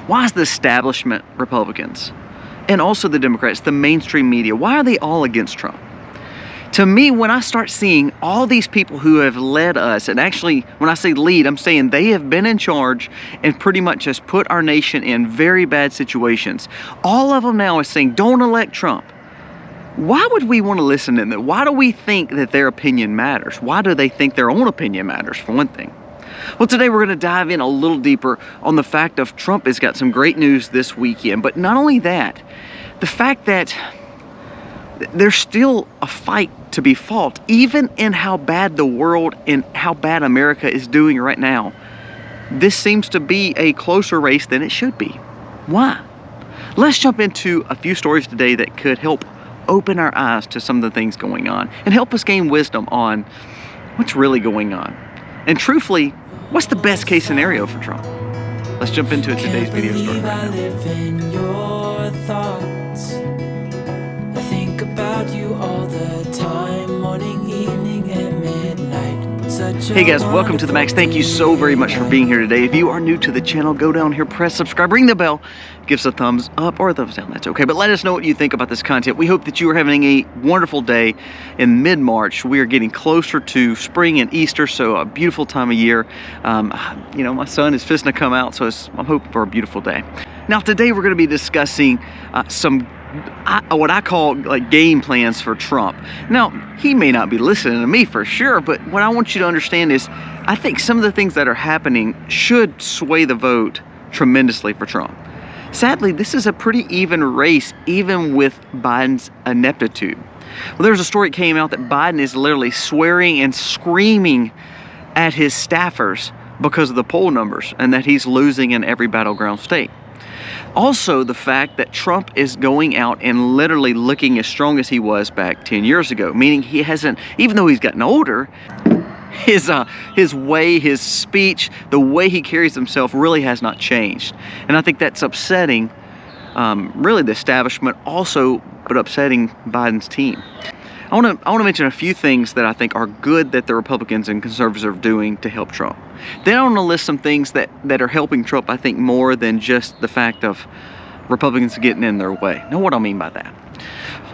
Why is the establishment Republicans and also the Democrats, the mainstream media, why are they all against Trump? To me, when I start seeing all these people who have led us, and actually when I say lead, I'm saying they have been in charge and pretty much has put our nation in very bad situations. All of them now are saying, don't elect Trump. Why would we want to listen to them? Why do we think that their opinion matters? Why do they think their own opinion matters, for one thing? Well, today we're going to dive in a little deeper on the fact of Trump has got some great news this weekend. But not only that, the fact that there's still a fight to be fought, even in how bad the world and how bad America is doing right now. This seems to be a closer race than it should be. Why? Let's jump into a few stories today that could help open our eyes to some of the things going on and help us gain wisdom on what's really going on. And truthfully, what's the best case scenario for Trump? Let's jump into it today's video story right now. About you all the time, morning, evening, and midnight. Hey guys, welcome to the Max. Thank you so very much for being here today. If you are new to the channel, go down here, press subscribe, ring the bell, give us a thumbs up or a thumbs down, that's okay. But let us know what you think about this content. We hope that you are having a wonderful day in mid-March. We are getting closer to spring and Easter, so a beautiful time of year. You know, my son is fixing to come out, so I'm hoping for a beautiful day. Now today we're going to be discussing some what I call like game plans for Trump. Now, he may not be listening to me for sure, but what I want you to understand is I think some of the things that are happening should sway the vote tremendously for Trump. Sadly, this is a pretty even race, even with Biden's ineptitude. Well, there's a story that came out that Biden is literally swearing and screaming at his staffers because of the poll numbers and that he's losing in every battleground state. Also, the fact that Trump is going out and literally looking as strong as he was back 10 years ago, meaning he hasn't, even though he's gotten older, his way, his speech, the way he carries himself really has not changed. And I think that's upsetting, really the establishment also, but upsetting Biden's team. I want to mention a few things that I think are good that the Republicans and conservatives are doing to help Trump. Then I want to list some things that are helping Trump, I think, more than just the fact of Republicans getting in their way. Know what I mean by that?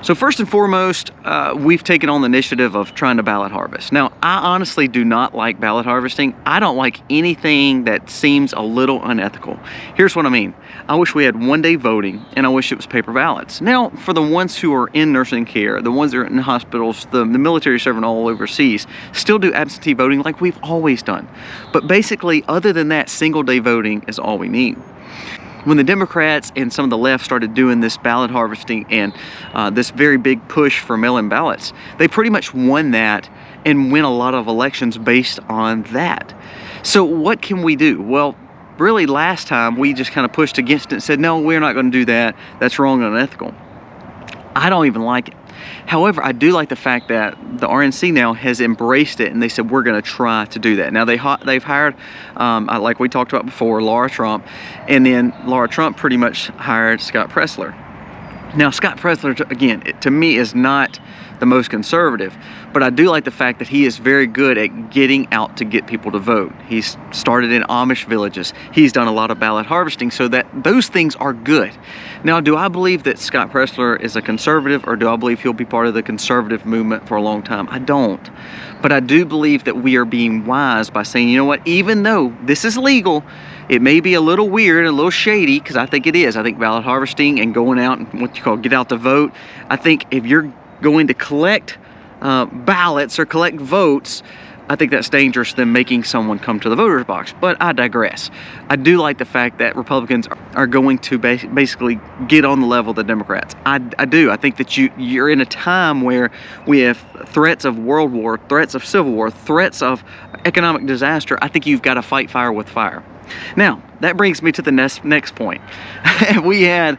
So first and foremost, we've taken on the initiative of trying to ballot harvest. Now, I honestly do not like ballot harvesting. I don't like anything that seems a little unethical. Here's what I mean. I wish we had one-day voting, and I wish it was paper ballots. Now, for the ones who are in nursing care, the ones that are in hospitals, the military serving all overseas, still do absentee voting like we've always done. But basically, other than that, single-day voting is all we need. When the Democrats and some of the left started doing this ballot harvesting and this very big push for mail-in ballots, they pretty much won that and win a lot of elections based on that. So what can we do? Well, really last time we just kind of pushed against it and said, no, we're not going to do that. That's wrong and unethical. I don't even like it. However, I do like the fact that the RNC now has embraced it and they said we're going to try to do that. Now they've hired, like we talked about before, Laura Trump, and then Laura Trump pretty much hired Scott Presler. Now Scott Presler, again, to me is not the most conservative, but I do like the fact that he is very good at getting out to get people to vote. He's started in Amish villages. He's done a lot of ballot harvesting, so that those things are good. Now, do I believe that Scott Presler is a conservative, or do I believe he'll be part of the conservative movement for a long time? I don't. But I do believe that we are being wise by saying, you know what, even though this is legal, it may be a little weird, a little shady, because I think it is. I think ballot harvesting and going out and what you call get out to vote, I think if you're going to collect ballots or collect votes, I think that's dangerous than making someone come to the voter's box. But I digress. I do like the fact that Republicans are going to basically get on the level of the Democrats. I do. I think that you're in a time where we have threats of world war, threats of civil war, threats of economic disaster. I think you've got to fight fire with fire. Now, that brings me to the next point. We had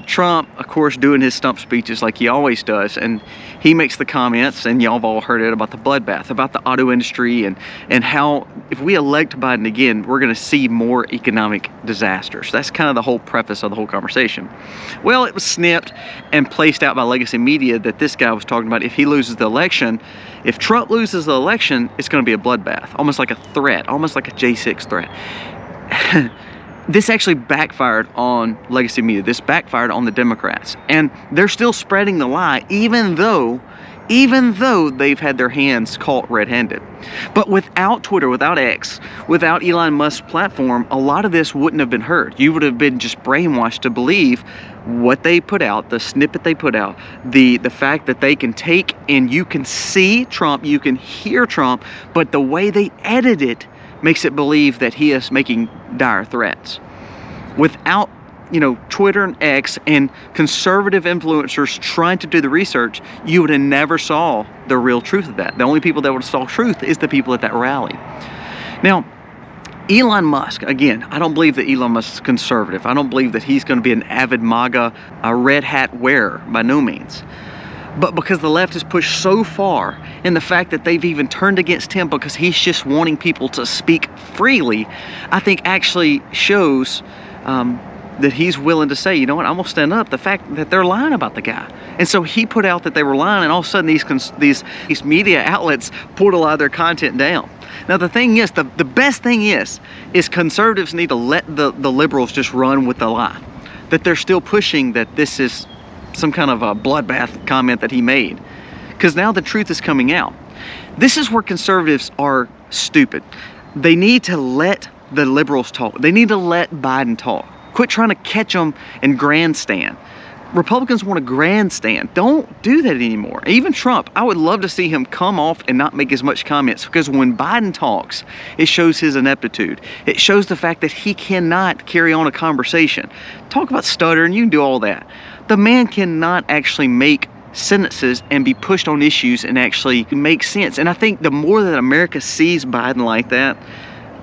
Trump, of course, doing his stump speeches like he always does, and he makes the comments, and y'all have all heard it, about the bloodbath, about the auto industry, and how if we elect Biden again, we're going to see more economic disasters. That's kind of the whole preface of the whole conversation. Well, it was snipped and placed out by legacy media that this guy was talking about if he loses the election, if Trump loses the election, it's going to be a bloodbath, almost like a threat, almost like a J6 threat. This actually backfired on legacy media. This backfired on the Democrats. And they're still spreading the lie, even though they've had their hands caught red-handed. But without Twitter, without X, without Elon Musk's platform, a lot of this wouldn't have been heard. You would have been just brainwashed to believe what they put out, the snippet they put out, the fact that they can take and you can see Trump, you can hear Trump, but the way they edit it makes it believe that he is making dire threats. Without, Twitter and X and conservative influencers trying to do the research, you would have never saw the real truth of that. The only people that would have saw truth is the people at that rally. Now, Elon Musk, again, I don't believe that Elon Musk is conservative. I don't believe that he's going to be an avid MAGA, a red hat wearer, by no means. But because the left has pushed so far, and the fact that they've even turned against him because he's just wanting people to speak freely, I think actually shows that he's willing to say, you know what, I'm going to stand up. The fact that they're lying about the guy. And so he put out that they were lying, and all of a sudden these media outlets pulled a lot of their content down. Now the thing is, the best thing is conservatives need to let the liberals just run with the lie. That they're still pushing that this is some kind of a bloodbath comment that he made. Because now the truth is coming out. This is where conservatives are stupid. They need to let the liberals talk. They need to let Biden talk. Quit trying to catch them and grandstand. Republicans want to grandstand. Don't do that anymore. Even Trump, I would love to see him come off and not make as much comments, because when Biden talks, it shows his ineptitude. It shows the fact that he cannot carry on a conversation. Talk about stuttering, you can do all that. The man cannot actually make sentences and be pushed on issues and actually make sense. And I think the more that America sees Biden like that,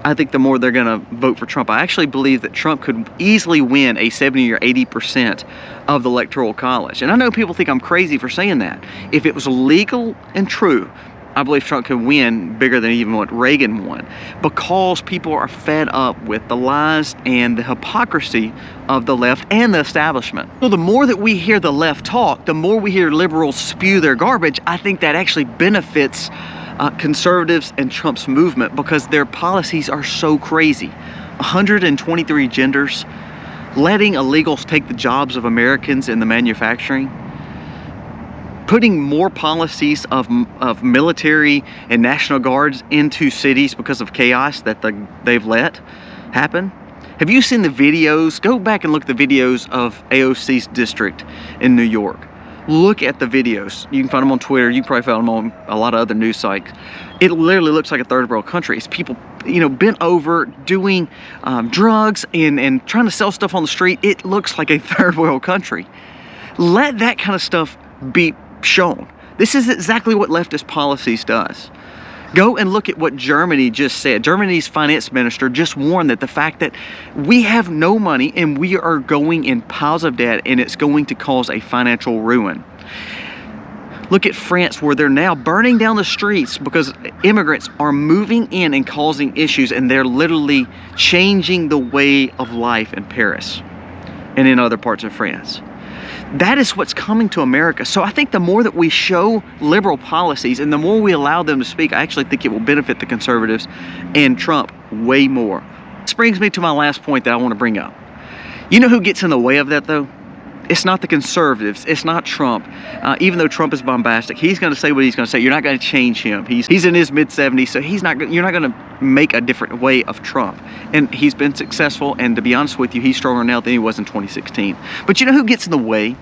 I think the more they're going to vote for Trump. I actually believe that Trump could easily win a 70 or 80% of the Electoral College. And I know people think I'm crazy for saying that. If it was legal and true, I believe Trump could win bigger than even what Reagan won, because people are fed up with the lies and the hypocrisy of the left and the establishment. So the more that we hear the left talk, the more we hear liberals spew their garbage, I think that actually benefits conservatives and Trump's movement, because their policies are so crazy. 123 genders, letting illegals take the jobs of Americans in the manufacturing, putting more policies of military and National Guards into cities because of chaos that they've let happen. Have you seen the videos? Go back and look at the videos of AOC's district in New York. Look at the videos. You can find them on Twitter. You can probably find them on a lot of other news sites. It literally looks like a third world country. It's people, bent over doing drugs and trying to sell stuff on the street. It looks like a third world country. Let that kind of stuff be shown. This is exactly what leftist policies does. Go and look at what Germany just said. Germany's finance minister just warned that the fact that we have no money and we are going in piles of debt, and it's going to cause a financial ruin. Look at France, where they're now burning down the streets because immigrants are moving in and causing issues, and they're literally changing the way of life in Paris and in other parts of France. That is what's coming to America. So I think the more that we show liberal policies and the more we allow them to speak, I actually think it will benefit the conservatives and Trump way more. This brings me to my last point that I want to bring up. You know who gets in the way of that, though? It's not the conservatives. It's not Trump. Even though Trump is bombastic, he's going to say what he's going to say. You're not going to change him. He's in his mid-70s, so you're not going to make a different way of Trump. And he's been successful, and to be honest with you, he's stronger now than he was in 2016. But you know who gets in the way?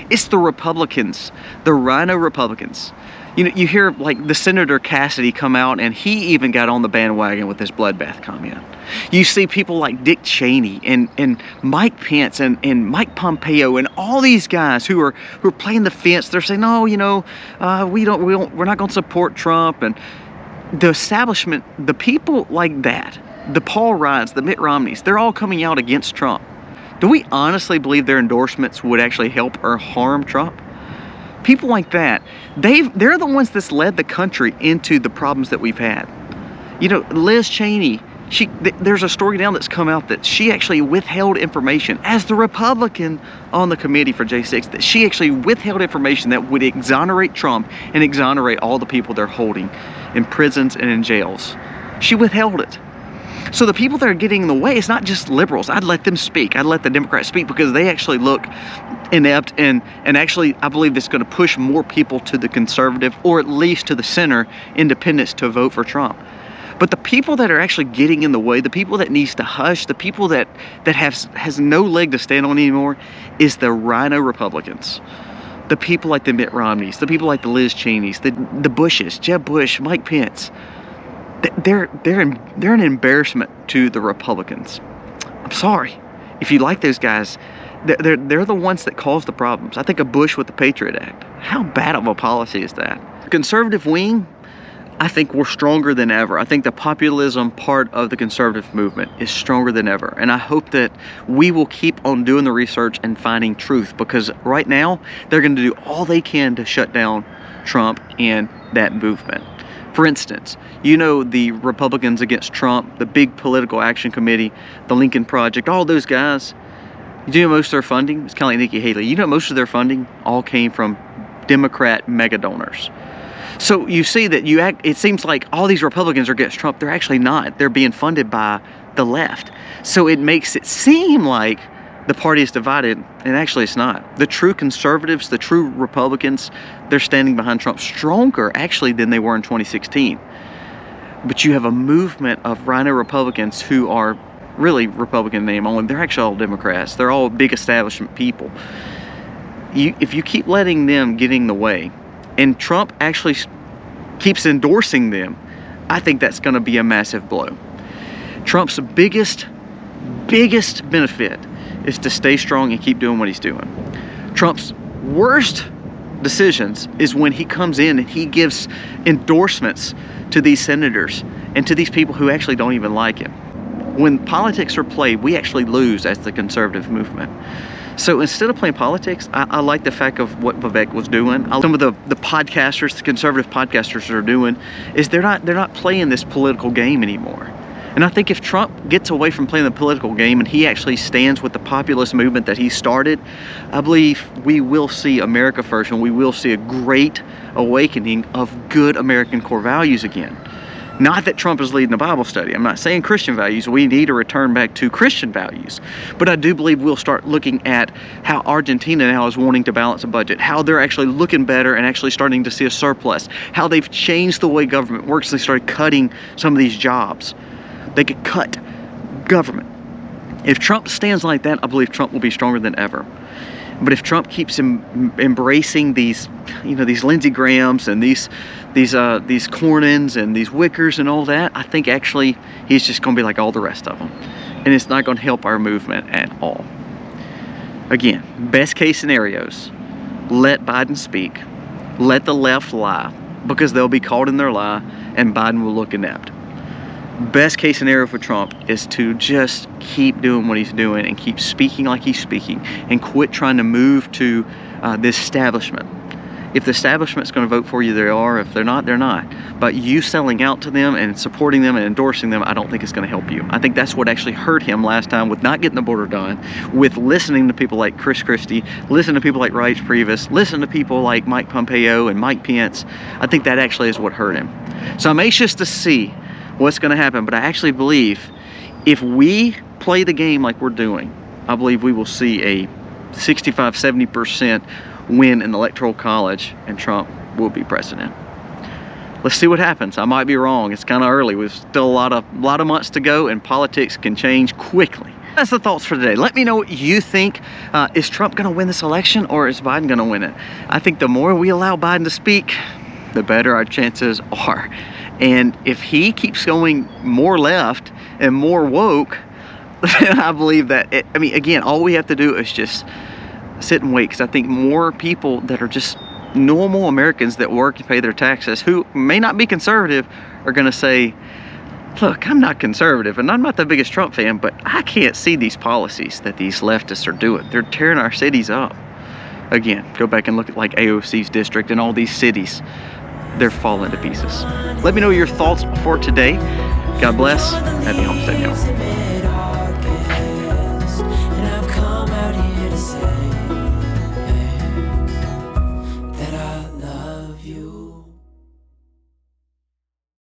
It's the Republicans, the Rhino Republicans. You hear like the Senator Cassidy come out, and he even got on the bandwagon with his bloodbath comment. You see people like Dick Cheney and Mike Pence and Mike Pompeo and all these guys who are playing the fence. They're saying, no, we're not going to support Trump. And the establishment, the people like that, the Paul Ryans, the Mitt Romneys, they're all coming out against Trump. Do we honestly believe their endorsements would actually help or harm Trump? People like that, they're the ones that's led the country into the problems that we've had. Liz Cheney, there's a story now that's come out that she actually withheld information as the Republican on the committee for J6, that she actually withheld information that would exonerate Trump and exonerate all the people they're holding in prisons and in jails. She withheld it. So the people that are getting in the way, it's not just liberals. I'd let them speak. I'd let the Democrats speak because they actually look inept, and actually I believe it's going to push more people to the conservative, or at least to the center independents, to vote for Trump. But the people that are actually getting in the way, the people that needs to hush, the people that has no leg to stand on anymore, is the rhino Republicans. The people like the Mitt Romneys, the people like the Liz Cheneys, the Bushes, Jeb Bush, Mike Pence. They're an embarrassment to the Republicans. I'm sorry. If you like those guys, they're the ones that cause the problems. I think of Bush with the Patriot Act. How bad of a policy is that? The conservative wing, I think we're stronger than ever. I think the populism part of the conservative movement is stronger than ever. And I hope that we will keep on doing the research and finding truth, because right now they're going to do all they can to shut down Trump and that movement. For instance, you know, the Republicans Against Trump, the big political action committee, the Lincoln Project, all those guys, you know most of their funding? It's kind of like Nikki Haley. You know most of their funding all came from Democrat mega donors. So you see that it seems like all these Republicans are against Trump. They're actually not. They're being funded by the left. So it makes it seem like the party is divided, and actually it's not. The true conservatives, the true Republicans, they're standing behind Trump stronger actually than they were in 2016. But you have a movement of rhino Republicans who are really Republican name only. They're actually all Democrats. They're all big establishment people. If you keep letting them get in the way, and Trump actually keeps endorsing them, I think that's going to be a massive blow. Trump's biggest benefit is to stay strong and keep doing what he's doing. Trump's worst decisions is when he comes in and he gives endorsements to these senators and to these people who actually don't even like him. When politics are played, we actually lose as the conservative movement. So instead of playing politics, I like the fact of what Vivek was doing. Some of the podcasters, the conservative podcasters are doing, is they're not playing this political game anymore. And I think if Trump gets away from playing the political game and he actually stands with the populist movement that he started, I believe we will see America first, and we will see a great awakening of good American core values again. Not that Trump is leading a Bible study. I'm not saying Christian values. We need to return back to Christian values. But I do believe we'll start looking at how Argentina now is wanting to balance a budget, how they're actually looking better and actually starting to see a surplus, how they've changed the way government works. They started cutting some of these jobs. They could cut government. If Trump stands like that, I believe Trump will be stronger than ever. But if Trump keeps embracing these, these Lindsey Grahams and these Cornyn's and these Wickers and all that, I think actually he's just going to be like all the rest of them. And it's not going to help our movement at all. Again, best case scenarios, let Biden speak. Let the left lie, because they'll be caught in their lie and Biden will look inept. Best case scenario for Trump is to just keep doing what he's doing and keep speaking like he's speaking, and quit trying to move to the establishment. If the establishment's going to vote for you, they are. If they're not, they're not. But you selling out to them and supporting them and endorsing them, I don't think it's going to help you. I think that's what actually hurt him last time with not getting the border done, with listening to people like Chris Christie, listening to people like Reince Priebus, listening to people like Mike Pompeo and Mike Pence. I think that actually is what hurt him. So I'm anxious to see what's going to happen, but I actually believe if we play the game like we're doing, I believe we will see a 65-70% win in the Electoral College, and Trump will be president. Let's see what happens. I might be wrong. It's kind of early. We've still a lot of months to go, and politics can change quickly. That's the thoughts for today. Let me know what you think. Is Trump going to win this election, or is Biden going to win it? I think the more we allow Biden to speak, the better our chances are. And if he keeps going more left and more woke, then I believe that, again, all we have to do is just sit and wait. Because I think more people that are just normal Americans that work and pay their taxes, who may not be conservative, are going to say, look, I'm not conservative and I'm not the biggest Trump fan, but I can't see these policies that these leftists are doing. They're tearing our cities up. Again, go back and look at like AOC's district and all these cities. They're falling to pieces. Let me know your thoughts for today. God bless. Happy Homestead, y'all.